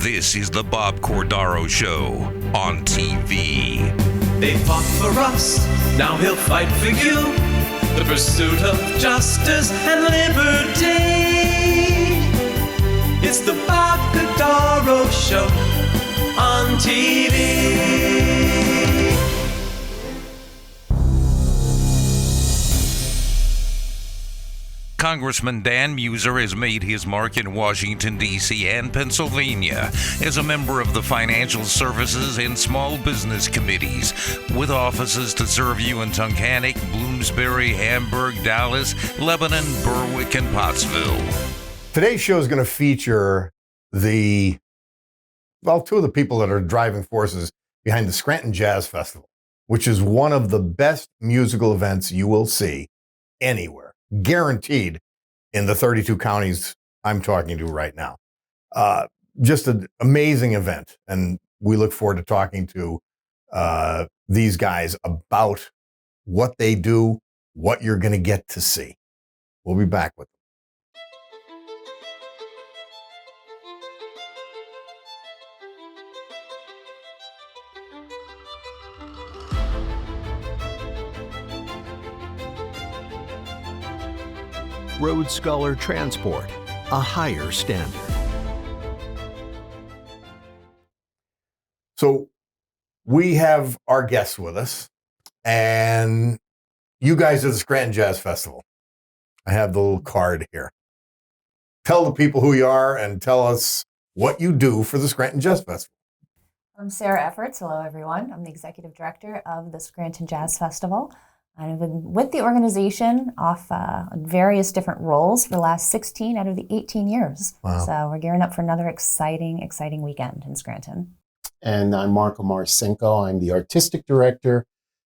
This is the Bob Cordaro Show on TV. They fought for us, now he'll fight for you. The pursuit of justice and liberty. It's the Bob Cordaro Show on TV. Congressman Dan Muser has made his mark in Washington, D.C. and Pennsylvania as a member of the Financial Services and Small Business Committees, with offices to serve you in Tunkhannock, Bloomsbury, Hamburg, Dallas, Lebanon, Berwick, and Pottsville. Today's show is going to feature two of the people that are driving forces behind the Scranton Jazz Festival, which is one of the best musical events you will see anywhere. Guaranteed in the 32 counties I'm talking to right now. Just an amazing event. And we look forward to talking to these guys about what they do, what you're going to get to see. We'll be back with them. Road Scholar Transport, a higher standard. So we have our guests with us, and you guys are the Scranton Jazz Festival. I have the little card here. Tell the people who you are and tell us what you do for the Scranton Jazz Festival. I'm Sarah Effertz. Hello, everyone. I'm the executive director of the Scranton Jazz Festival. I've been with the organization off various different roles for the last 16 out of the 18 years. Wow. So we're gearing up for another exciting weekend in Scranton. And I'm Marko Marcinko. I'm the artistic director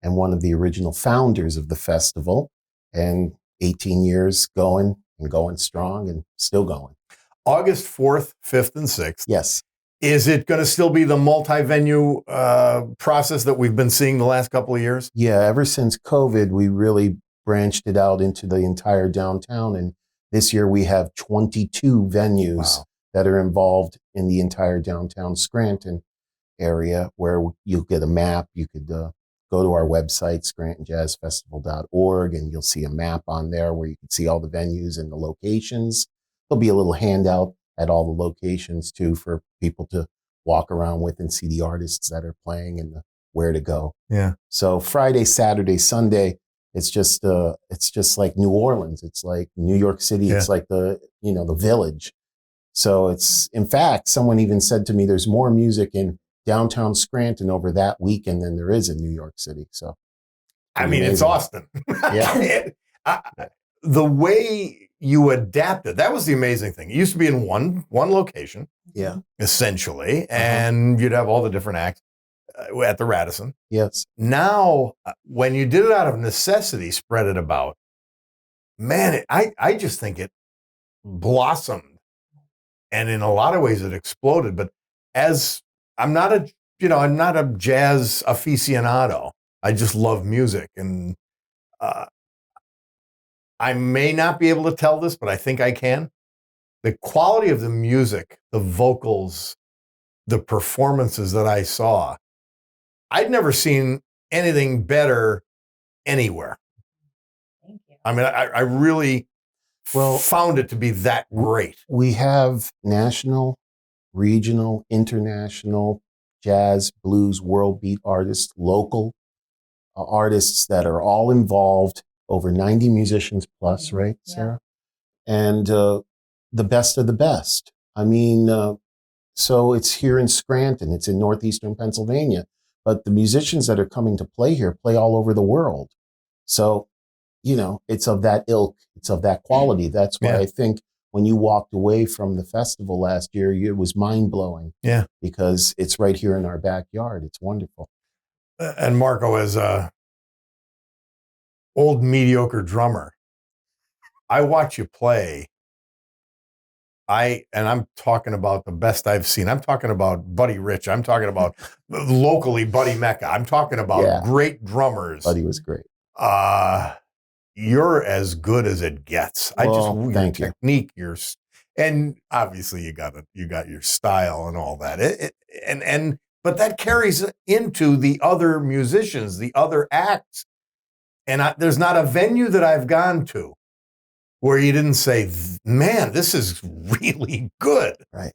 and one of the original founders of the festival. And 18 years going and going strong and still going. August 4th, 5th, and 6th. Yes. Is it going to still be the multi-venue process that we've been seeing the last couple of years? Yeah, ever since COVID, we really branched it out into the entire downtown. And this year we have 22 venues that are involved in the entire downtown Scranton area, where you'll get a map. You could go to our website, scrantonjazzfestival.org, and you'll see a map on there where you can see all the venues and the locations. There'll be a little handout at all the locations too for people to walk around with and see the artists that are playing and where to go. Yeah. So Friday, Saturday, Sunday, it's just like New Orleans. It's like New York City. Yeah. It's like the village. So it's, in fact, someone even said to me, there's more music in downtown Scranton over that weekend than there is in New York City. So, I mean, it's Austin. Yeah. The way you adapted, that was the amazing thing. It used to be in one location, essentially, and you'd have all the different acts at the Radisson. Yes. Now, when you did it out of necessity, spread it about, man, I just think it blossomed, and in a lot of ways it exploded. But as I'm not a jazz aficionado. I just love music, and I may not be able to tell this, but I think I can. The quality of the music, the vocals, the performances that I saw, I'd never seen anything better anywhere. Thank you. I mean, I really found it to be that great. We have national, regional, international jazz, blues, world beat artists, local artists that are all involved. Over 90 musicians plus, right, Sarah? And the best of the best. I mean, so it's here in Scranton. It's in northeastern Pennsylvania. But the musicians that are coming to play here play all over the world. So, it's of that ilk. It's of that quality. That's why I think when you walked away from the festival last year, it was mind-blowing. Yeah. Because it's right here in our backyard. It's wonderful. And Marko, as a old mediocre drummer, I watch you play. I'm talking about the best I've seen. I'm talking about Buddy Rich. I'm talking about locally Buddy Mecca. I'm talking about great drummers. Buddy was great. You're as good as it gets. Well, thank you. Technique, your And obviously you got your style and all that. But that carries into the other musicians, the other acts. And there's not a venue that I've gone to where you didn't say, man, this is really good. Right.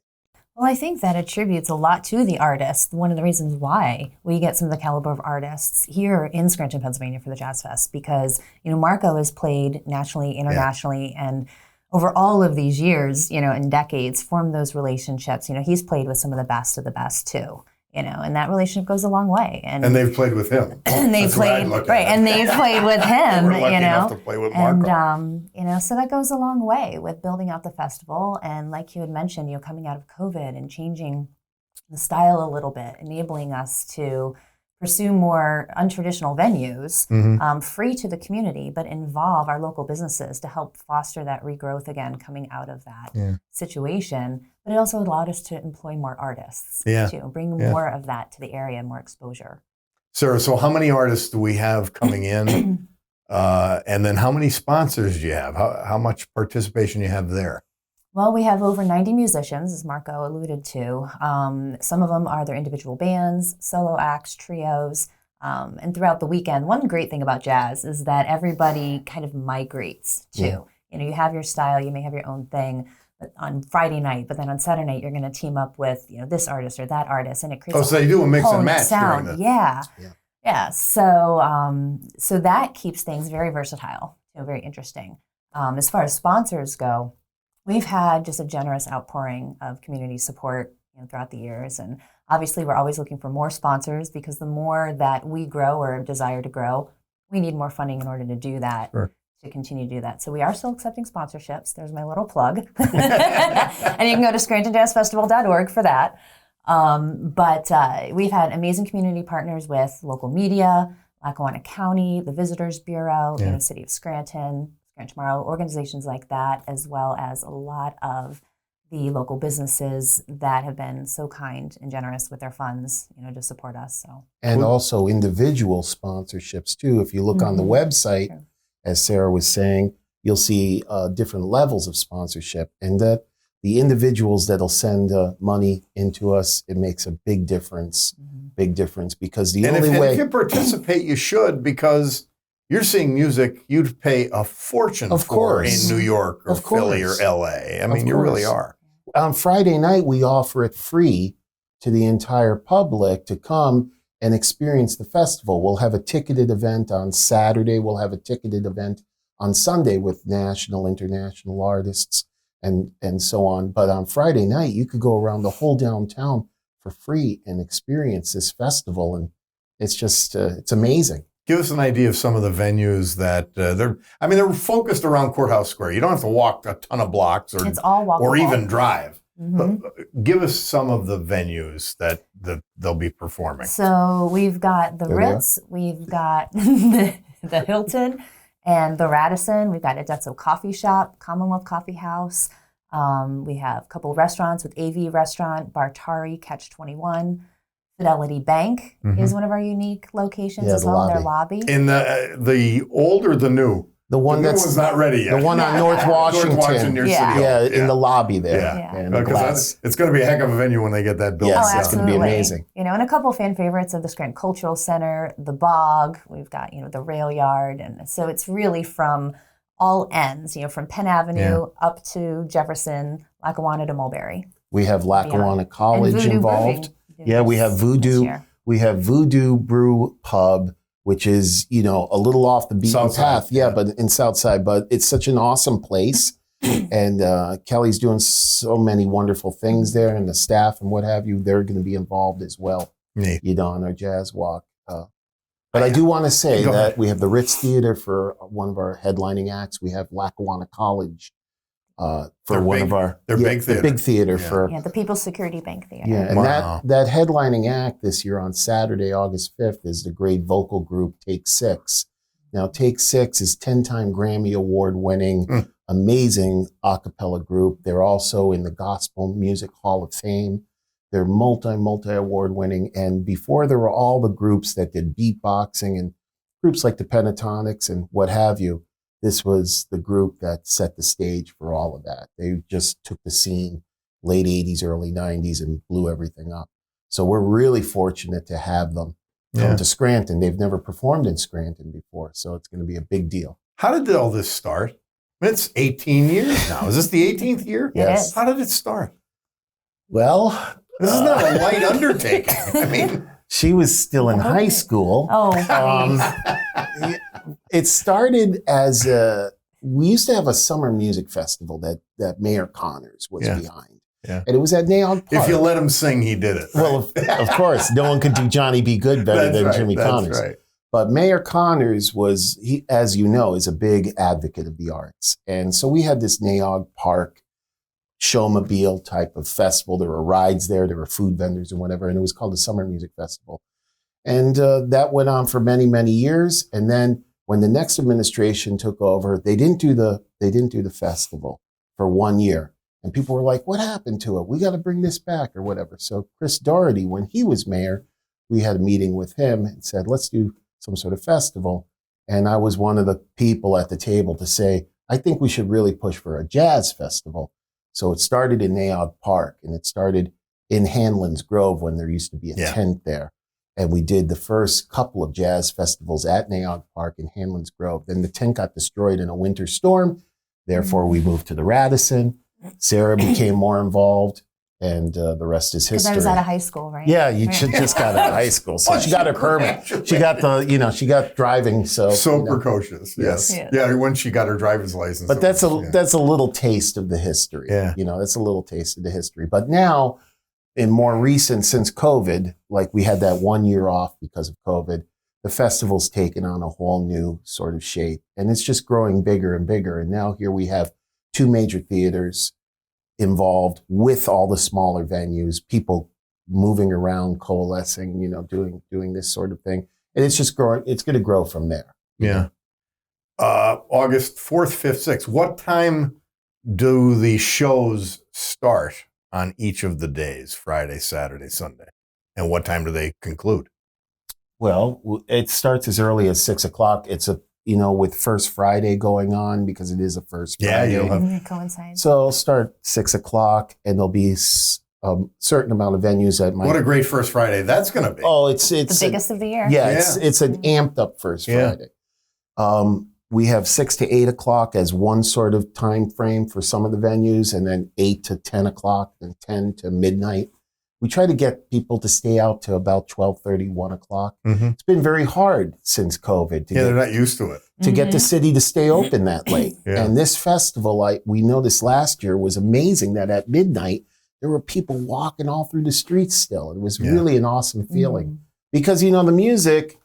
Well, I think that attributes a lot to the artist. One of the reasons why we get some of the caliber of artists here in Scranton, Pennsylvania for the Jazz Fest, because, Marko has played nationally, internationally, and over all of these years, and decades, formed those relationships. He's played with some of the best too. And that relationship goes a long way. And they've played with him. And they've played with him. We're lucky enough to play with Marko. And so that goes a long way with building out the festival. And like you had mentioned, coming out of COVID and changing the style a little bit, enabling us to pursue more untraditional venues, free to the community, but involve our local businesses to help foster that regrowth again coming out of that situation. But it also allowed us to employ more artists too, bring more of that to the area, more exposure. Sarah, so how many artists do we have coming in? And then how many sponsors do you have? How much participation do you have there? Well, we have over 90 musicians, as Marko alluded to. Some of them are their individual bands, solo acts, trios, and throughout the weekend. One great thing about jazz is that everybody kind of migrates too. You have your style, you may have your own thing on Friday night, but then on Saturday night, you're going to team up with this artist or that artist, and it creates so you do a mix and match sound. during the... Yeah. So that keeps things very versatile, very interesting. As far as sponsors go, we've had just a generous outpouring of community support throughout the years. And obviously, we're always looking for more sponsors because the more that we grow or desire to grow, we need more funding in order to do that, to continue to do that. So we are still accepting sponsorships. There's my little plug. And you can go to scrantonjazzfestival.org for that. But we've had amazing community partners with local media, Lackawanna County, the Visitors Bureau, the City of Scranton, Tomorrow, organizations like that, as well as a lot of the local businesses that have been so kind and generous with their funds, to support us. So, and also individual sponsorships too. If you look on the website, as Sarah was saying, you'll see different levels of sponsorship, and that the individuals that'll send money into us, it makes a big difference. Big difference, because the only way. If you participate, you should, because you're seeing music you'd pay a fortune for in New York or Philly or LA. I mean, you really are. On Friday night, we offer it free to the entire public to come and experience the festival. We'll have a ticketed event on Saturday. We'll have a ticketed event on Sunday with national, international artists and so on. But on Friday night, you could go around the whole downtown for free and experience this festival. And it's just, it's amazing. Give us an idea of some of the venues that they're focused around Courthouse Square. You don't have to walk a ton of blocks it's all walkable. Or even drive. But give us some of the venues that they'll be performing. So we've got the Ritz, we've got the Hilton and the Radisson. We've got Edetzo Coffee Shop, Commonwealth Coffee House. We have a couple of restaurants with AV Restaurant, Bartari, Catch 21. Fidelity Bank is one of our unique locations as well in their lobby. In the old or the new? The one the new one's not ready yet. The one on North Washington. Near City Hall. In the lobby there. Because it's going to be a heck of a venue when they get that built. Yes, it's going to be amazing. And a couple of fan favorites of the Scranton Cultural Center, the Bog. We've got the Rail Yard, and so it's really from all ends. From Penn Avenue up to Jefferson, Lackawanna to Mulberry. We have Lackawanna College involved. We have Voodoo. We have Voodoo Brew Pub, which is, a little off the beaten path. But in Southside. But it's such an awesome place. And Kelly's doing so many wonderful things there, and the staff and what have you, they're going to be involved as well. On our Jazz Walk. But I do want to say that we have the Ritz Theater for one of our headlining acts. We have Lackawanna College. For one of our big theater. The big theater for the People's Security Bank Theater. And that headlining act this year on Saturday, August 5th, is the great vocal group Take Six. Now, Take Six is 10-time Grammy Award winning, amazing a cappella group. They're also in the Gospel Music Hall of Fame. They're multi award winning. And before, there were all the groups that did beatboxing and groups like the Pentatonics and what have you. this was the group that set the stage for all of that. They just took the scene late 80s, early 90s and blew everything up. So we're really fortunate to have them come to Scranton. They've never performed in Scranton before, so it's going to be a big deal. How did all this start? I mean, it's 18 years now. Is this the 18th year? Yes. How did it start? Well, This is not a light undertaking. I mean, she was still in high school. Oh, please. It started as we used to have a summer music festival that Mayor Connors was behind. Yeah. And it was at Naog Park. if you let him sing, he did it. Well, of course, no one could do Johnny B. Good better than Jimmy Connors. That's right. But Mayor Connors was, he, as you know, is a big advocate of the arts. And so we had this Naog Park showmobile type of festival. There were rides there, there were food vendors and whatever, and it was called the Summer Music Festival. And that went on for many, many years. And then when the next administration took over, they didn't do the festival for 1 year. And people were like, what happened to it? We got to bring this back or whatever. So Chris Doherty, when he was mayor, we had a meeting with him and said, let's do some sort of festival. And I was one of the people at the table to say, I think we should really push for a jazz festival. So it started in Naog Park, and it started in Hanlon's Grove when there used to be a tent there. And we did the first couple of jazz festivals at Naog Park in Hanlon's Grove. Then the tent got destroyed in a winter storm. Therefore, we moved to the Radisson. Sarah became more involved, and the rest is history. Because I was out of high school, right? Yeah, you Right. just got out of high school. So she got her permit. She got she got driving. So precocious. Yes. Yeah. When she got her driver's license. But that's a little taste of the history. Yeah. That's a little taste of the history. But now, in more recent, since COVID, like we had that 1 year off because of COVID, the festival's taken on a whole new sort of shape. And it's just growing bigger and bigger. And now here we have 2 major theaters involved with all the smaller venues, people moving around, coalescing, doing this sort of thing. And it's just growing. It's going to grow from there. Yeah. August 4th, 5th, 6th. What time do the shows start on each of the days, Friday, Saturday, Sunday? And what time do they conclude? Well, it starts as early as 6 o'clock. It's with First Friday going on because it is a First Friday. You'll have It coincides. So it'll start 6 o'clock, and there'll be a certain amount of venues that might. What a great First Friday that's going to be. Oh, it's The biggest of the year. Yeah, it's an amped up First Friday. We have 6 to 8 o'clock as one sort of time frame for some of the venues, and then 8 to 10 o'clock, then 10 to midnight. We try to get people to stay out to about 12:30, 1 o'clock. Mm-hmm. It's been very hard since COVID They're not used to it. to get the city to stay open that late. Yeah. And this festival, we noticed last year, was amazing that at midnight, there were people walking all through the streets still. It was really an awesome feeling because, the music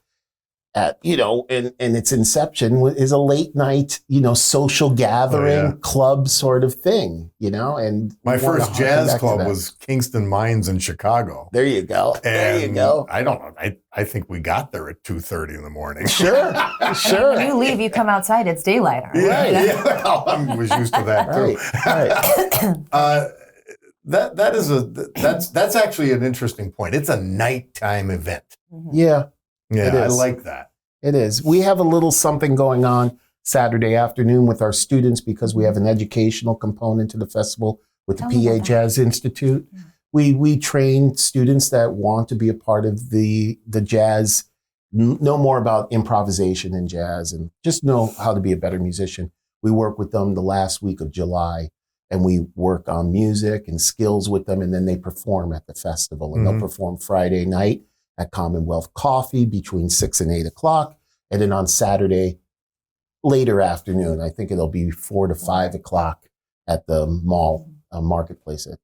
in its inception is a late night, social gathering club sort of thing, and My we wanna first harken jazz back to club that. was Kingston Mines in Chicago. There you go. There you And go. I don't know. I think we got there at 2:30 in the morning. Sure. Sure. When you leave, you come outside, it's daylight. Right? Yeah. Well, I was used to that too. Right. That's actually an interesting point. It's a nighttime event. Yeah. Yeah, It I is. like that. It is. We have a little something going on Saturday afternoon with our students because we have an educational component to the festival with the Tell me PA about that. Jazz Institute. We train students that want to be a part of the jazz, know more about improvisation and jazz, and just know how to be a better musician. We work with them the last week of July, and we work on music and skills with them, and then they perform at the festival, and they'll perform Friday night at Commonwealth Coffee between 6 and 8 o'clock. And then on Saturday, later afternoon, I think it'll be 4 to 5 o'clock at the mall marketplace at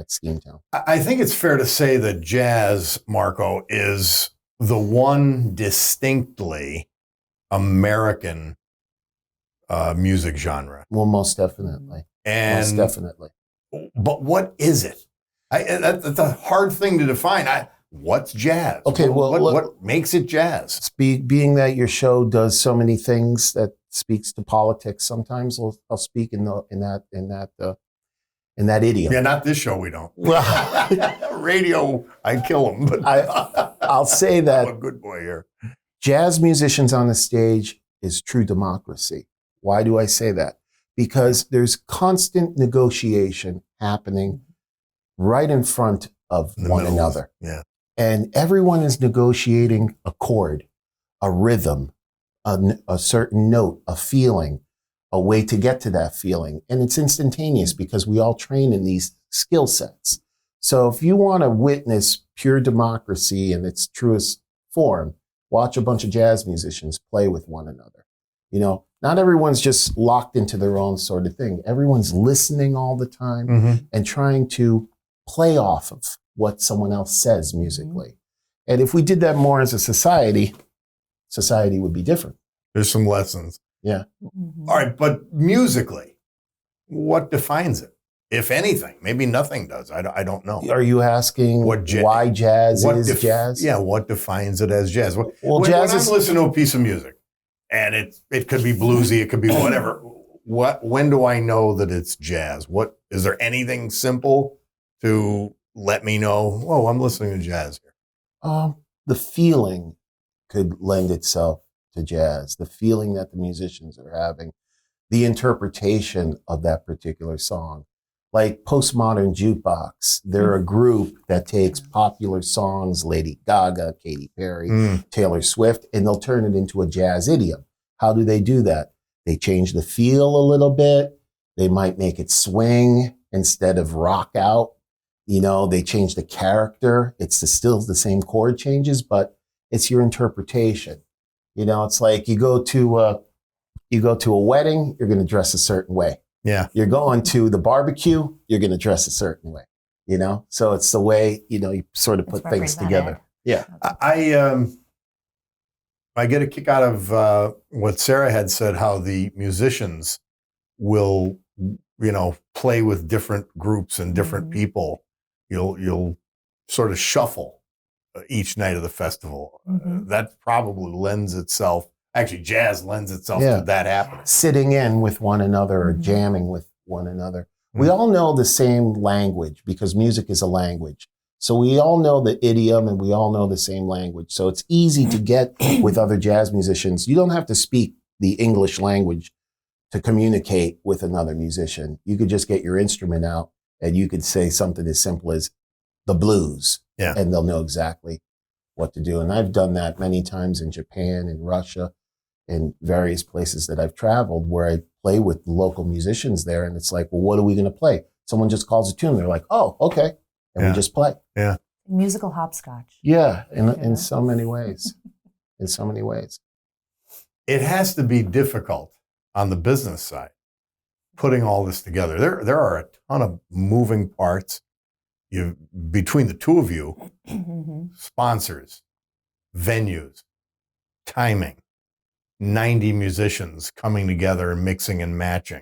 Steamtown. I think it's fair to say that jazz, Marko, is the one distinctly American music genre. Well, most definitely. Most definitely. But what is it? That's a hard thing to define. What's jazz? Okay, well, what makes it jazz? Being that your show does so many things that speaks to politics, sometimes I'll speak in that idiom. Yeah, not this show. We don't. Well, Radio, I kill them. But I'll say that I'm a good boy here. jazz musicians on the stage is true democracy. Why do I say that? Because there's constant negotiation happening right in front of one another. Yeah. And everyone is negotiating a chord, a rhythm, a certain note, a feeling, a way to get to that feeling. And it's instantaneous because we all train in these skill sets. So if you want to witness pure democracy in its truest form, watch a bunch of jazz musicians play with one another. You know, not everyone's just locked into their own sort of thing. Everyone's listening all the time and trying to play off of what someone else says musically. And if we did that more as a society, society would be different. There's some lessons. Yeah. All right, but musically, what defines it? If anything, maybe nothing does. I don't know. Are you asking why jazz is jazz? Yeah, what defines it as jazz? Well, when jazz I'm is listening to a piece of music, and it could be bluesy, it could be whatever. When do I know that it's jazz? What is there anything simple to let me know? Oh, I'm listening to jazz here. The feeling could lend itself to jazz. The feeling that the musicians are having, the interpretation of that particular song. Like Postmodern Jukebox, they're a group that takes popular songs, Lady Gaga, Katy Perry, Taylor Swift, and they'll turn it into a jazz idiom. How do they do that? They change the feel a little bit. They might make it swing instead of rock out. You know, they change the character. It's still the same chord changes, but it's your interpretation. You know, it's like you go to a wedding, you're going to dress a certain way. Yeah. You're going to the barbecue, you're going to dress a certain way, you know? So it's the way, you know, you sort of put things together. Yeah. I get a kick out of what Sarah had said, how the musicians will, you know, play with different groups and different people. You'll sort of shuffle each night of the festival. That probably lends itself. Actually, jazz lends itself to that happening. Sitting in with one another or jamming with one another. We all know the same language because music is a language. So we all know the idiom and we all know the same language. So it's easy to get with other jazz musicians. You don't have to speak the English language to communicate with another musician. You could just get your instrument out and you could say something as simple as the blues. Yeah. And they'll know exactly what to do. And I've done that many times in Japan, in Russia, in various places that I've traveled where I play with local musicians there. And it's like, well, what are we going to play? Someone just calls a tune. They're like, oh, okay. And we just play. Yeah. Musical hopscotch. Yeah. In so many ways. In so many ways. It has to be difficult on the business side, putting all this together. There are a ton of moving parts. Between the two of you, sponsors, venues, timing, 90 musicians coming together and mixing and matching,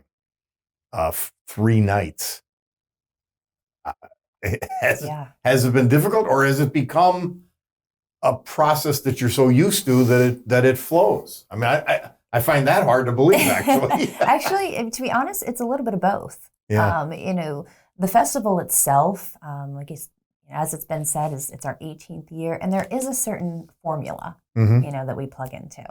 3 nights. Has it been difficult, or has it become a process that you're so used to that it flows? I mean, I find that hard to believe, actually. Actually, to be honest, it's a little bit of both. Yeah. You know, the festival itself, as it's been said, it's our 18th year, and there is a certain formula, you know, that we plug into.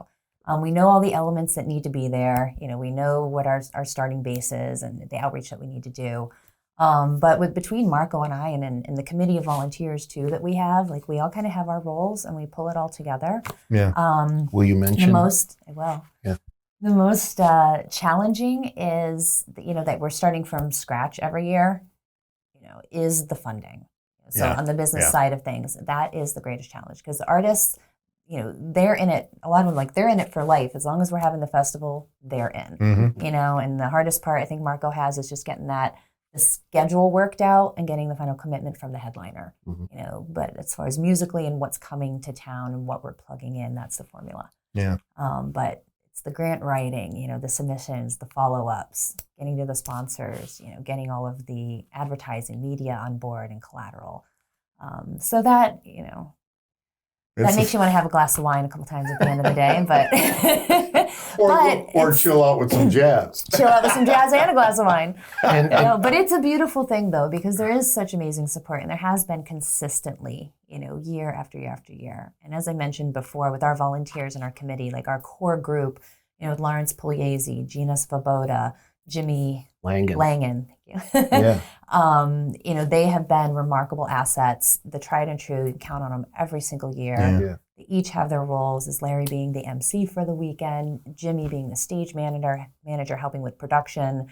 We know all the elements that need to be there. You know, we know what our starting base is and the outreach that we need to do. But between Marko and I and the committee of volunteers too that we have, like we all kind of have our roles and we pull it all together. Yeah. Will you mention? The most challenging is, you know, that we're starting from scratch every year, you know, is the funding. So on the business side of things, that is the greatest challenge because the artists, you know, they're in it, a lot of them, like, they're in it for life. As long as we're having the festival, they're in, you know, and the hardest part I think Marko has is just getting the schedule worked out and getting the final commitment from the headliner, you know, but as far as musically and what's coming to town and what we're plugging in, that's the formula. Yeah. But it's the grant writing, you know, the submissions, the follow-ups, getting to the sponsors, you know, getting all of the advertising media on board and collateral. So that, you know, that makes you want to have a glass of wine a couple times at the end of the day, but or chill out with some jazz. Chill out with some jazz and a glass of wine. But it's a beautiful thing though, because there is such amazing support, and there has been consistently, you know, year after year after year. And as I mentioned before, with our volunteers and our committee, like our core group with Lawrence Pugliese, Gina Svoboda, Jimmy Langan. Thank you. Yeah. They have been remarkable assets. The tried and true, you can count on them every single year. Yeah. They each have their roles, as Larry being the MC for the weekend, Jimmy being the stage manager helping with production,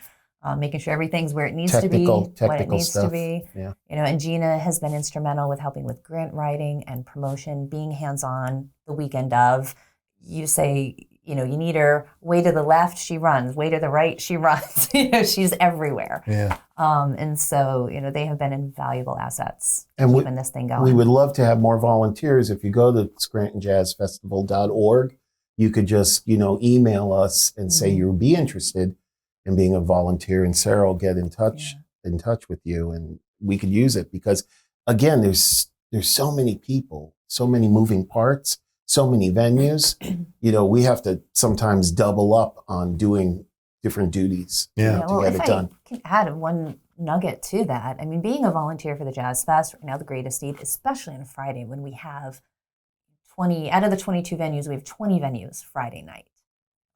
making sure everything's where it needs to be, when it needs to be. Yeah. And Gina has been instrumental with helping with grant writing and promotion, being hands-on the weekend of. You say, you need her way to the left, she runs. Way to the right, she runs. She's everywhere. Yeah. And so, they have been invaluable assets And keeping this thing going. We would love to have more volunteers. If you go to ScrantonJazzFestival.org, you could just, email us and say you would be interested in being a volunteer, and Sarah will get in touch with you, and we could use it because, again, there's so many people, so many moving parts, so many venues. We have to sometimes double up on doing different duties to get it done. I can add one nugget to that. I mean, being a volunteer for the Jazz Fest, right now the greatest need, especially on a Friday when we have 20, out of the 22 venues, we have 20 venues Friday night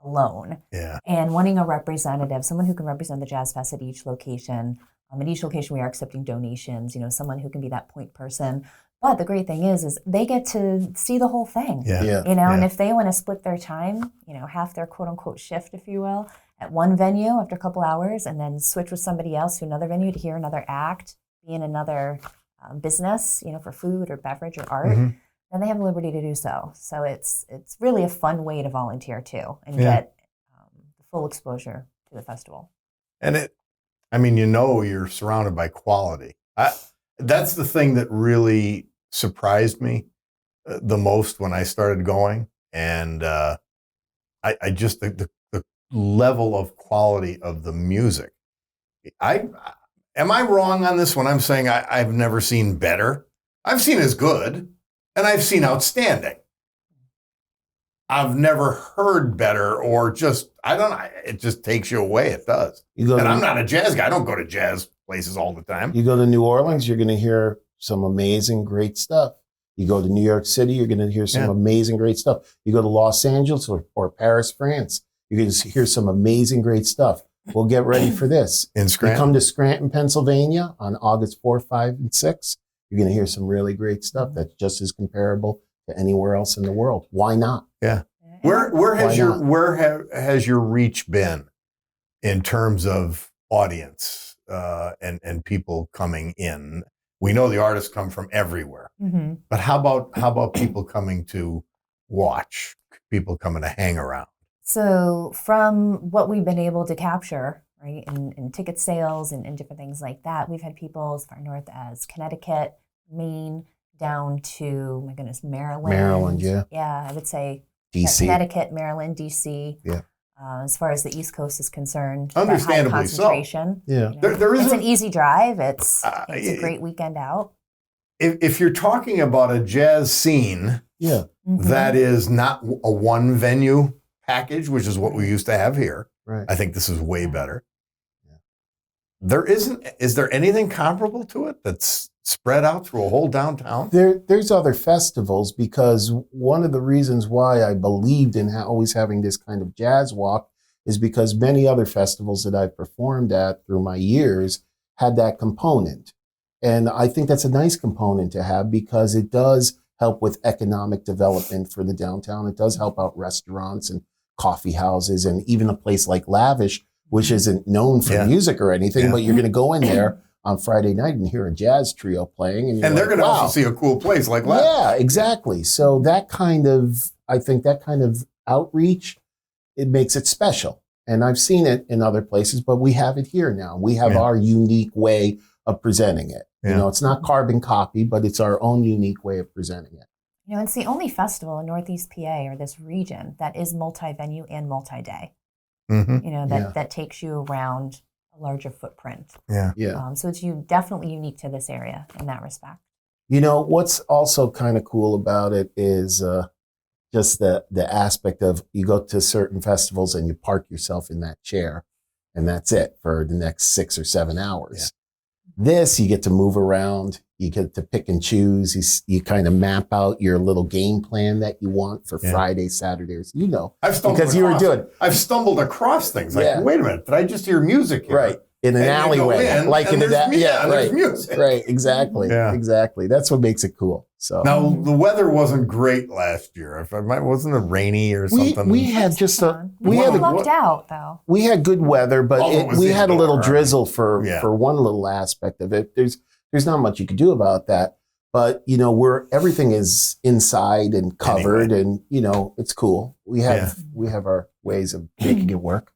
alone. Yeah. And wanting a representative, someone who can represent the Jazz Fest at each location. At each location, we are accepting donations, someone who can be that point person. But the great thing is they get to see the whole thing. Yeah. And if they want to split their time, half their quote unquote shift, if you will, at one venue after a couple hours, and then switch with somebody else to another venue to hear another act, be in another business, for food or beverage or art, then they have the liberty to do so. So it's really a fun way to volunteer too and get the full exposure to the festival. And you're surrounded by quality. That's the thing that really surprised me the most when I started going. And I just, the level of quality of the music. Am I wrong on this when I'm saying I've never seen better? I've seen as good, and I've seen outstanding. I've never heard better, or just, I don't know, it just takes you away. It does. And I'm not a jazz guy. I don't go to jazz places all the time. You go to New Orleans, you're going to hear some amazing, great stuff. You go to New York City, you're going to hear some amazing, great stuff. You go to Los Angeles or Paris, France, you're going to hear some amazing, great stuff. Well, get ready for this. In Scranton. You come to Scranton, Pennsylvania on August 4, 5, and 6. You're going to hear some really great stuff that's just as comparable to anywhere else in the world. Why not? Yeah. Where has your reach been in terms of audience and people coming in? We know the artists come from everywhere, but how about people coming to watch? People coming to hang around? So from what we've been able to capture, right, in ticket sales and different things like that, we've had people as far north as Connecticut, Maine, down to, my goodness, Maryland. Maryland, yeah. Yeah, I would say DC. Connecticut, Maryland, DC. Yeah. As far as the East Coast is concerned, understandably that high concentration. so. Yeah. It's an easy drive. It's a great weekend out. If you're talking about a jazz scene, that is not a one venue package, which is what we used to have here. Right. I think this is way better. Yeah. Is there anything comparable to it that's spread out through a whole downtown? There's other festivals, because one of the reasons why I believed in always having this kind of jazz walk is because many other festivals that I've performed at through my years had that component. And I think that's a nice component to have, because it does help with economic development for the downtown. It does help out restaurants and coffee houses, and even a place like Lavish, which isn't known for music or anything, but you're going to go in there on Friday night and hear a jazz trio playing. And they're going to also see a cool place like Lavish. Yeah, exactly. So I think that kind of outreach, it makes it special. And I've seen it in other places, but we have it here now. We have our unique way of presenting it. Yeah. It's not carbon copy, but it's our own unique way of presenting it. It's the only festival in Northeast PA, or this region, that is multi-venue and multi-day. That takes you around a larger footprint. Yeah. So it's definitely unique to this area in that respect. What's also kind of cool about it is just the aspect of, you go to certain festivals and you park yourself in that chair, and that's it for the next 6 or 7 hours. This, you get to move around. You get to pick and choose. You kind of map out your little game plan that you want for Fridays, Saturdays. Because you were doing. I've stumbled across things like, wait a minute, did I just hear music here? Right. In an alleyway. There's music. Right, exactly. Yeah. Exactly. That's what makes it cool. So now the weather wasn't great last year. Wasn't it rainy or something? We had just lucked out though. We had good weather, but we had a little drizzle for one little aspect of it. There's not much you could do about that. But everything is inside and covered, and it's cool. We have our ways of making it work.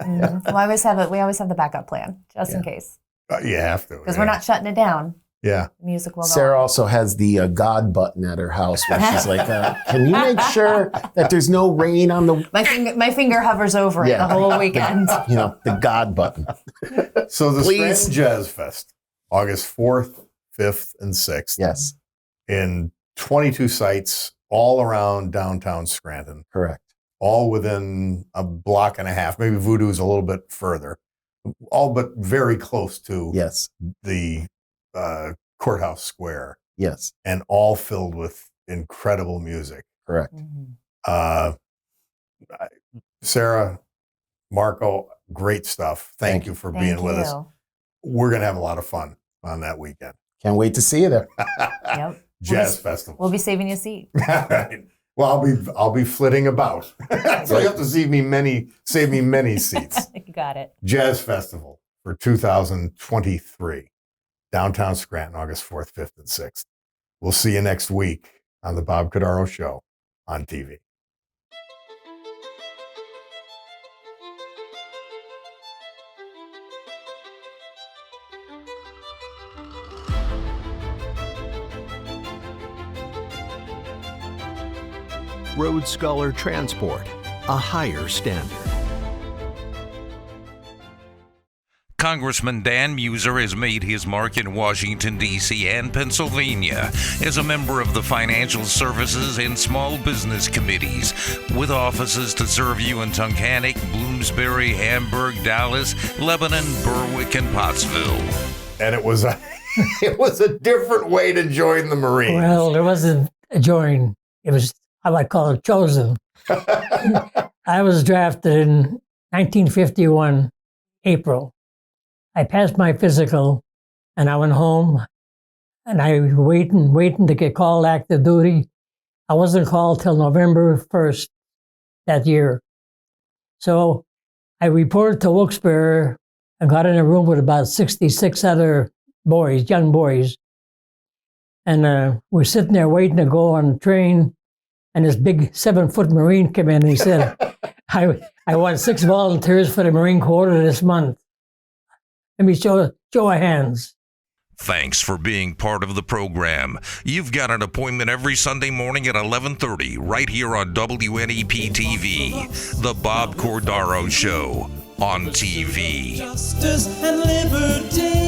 Well, we always have the backup plan just in case. You have to, because we're not shutting it down. Yeah, the music will go. Sarah also has the God button at her house where she's like, "Can you make sure that there's no rain on the?" My finger hovers over it the whole weekend. The God button. So the Scranton Jazz Fest, August 4th, 5th, and 6th. Yes, in 22 sites all around downtown Scranton. Correct. All within a block and a half. Maybe Voodoo's a little bit further. All but very close to the courthouse square. Yes. And all filled with incredible music. Correct. Sarah, Marko, great stuff. Thank you for being with us. We're going to have a lot of fun on that weekend. Can't wait to see you there. Yep. Jazz Festival. We'll be saving you a seat. Right. Well, I'll be flitting about. So you have to save me many seats. You got it. Jazz Festival for 2023. Downtown Scranton, August 4th, 5th, and 6th. We'll see you next week on the Bob Cordaro Show on TV. Road Scholar Transport, a higher standard. Congressman Dan Muser has made his mark in Washington, D.C. and Pennsylvania as a member of the Financial Services and Small Business Committees, with offices to serve you in Tunkhannock, Bloomsbury, Hamburg, Dallas, Lebanon, Berwick, and Pottsville. And it was a different way to join the Marines. Well, it wasn't a join. It was, I might call it chosen. I was drafted in 1951, April. I passed my physical, and I went home, and I was waiting to get called active duty. I wasn't called till November 1st that year. So I reported to Wilkes-Barre and got in a room with about 66 other boys, young boys. And we're sitting there waiting to go on the train, and this big 7-foot Marine came in and he said, I want 6 volunteers for the Marine Corps this month. Let me show of hands. Thanks for being part of the program. You've got an appointment every Sunday morning at 11:30 right here on WNEP TV, The Bob Cordaro Show on TV. Justice and liberty.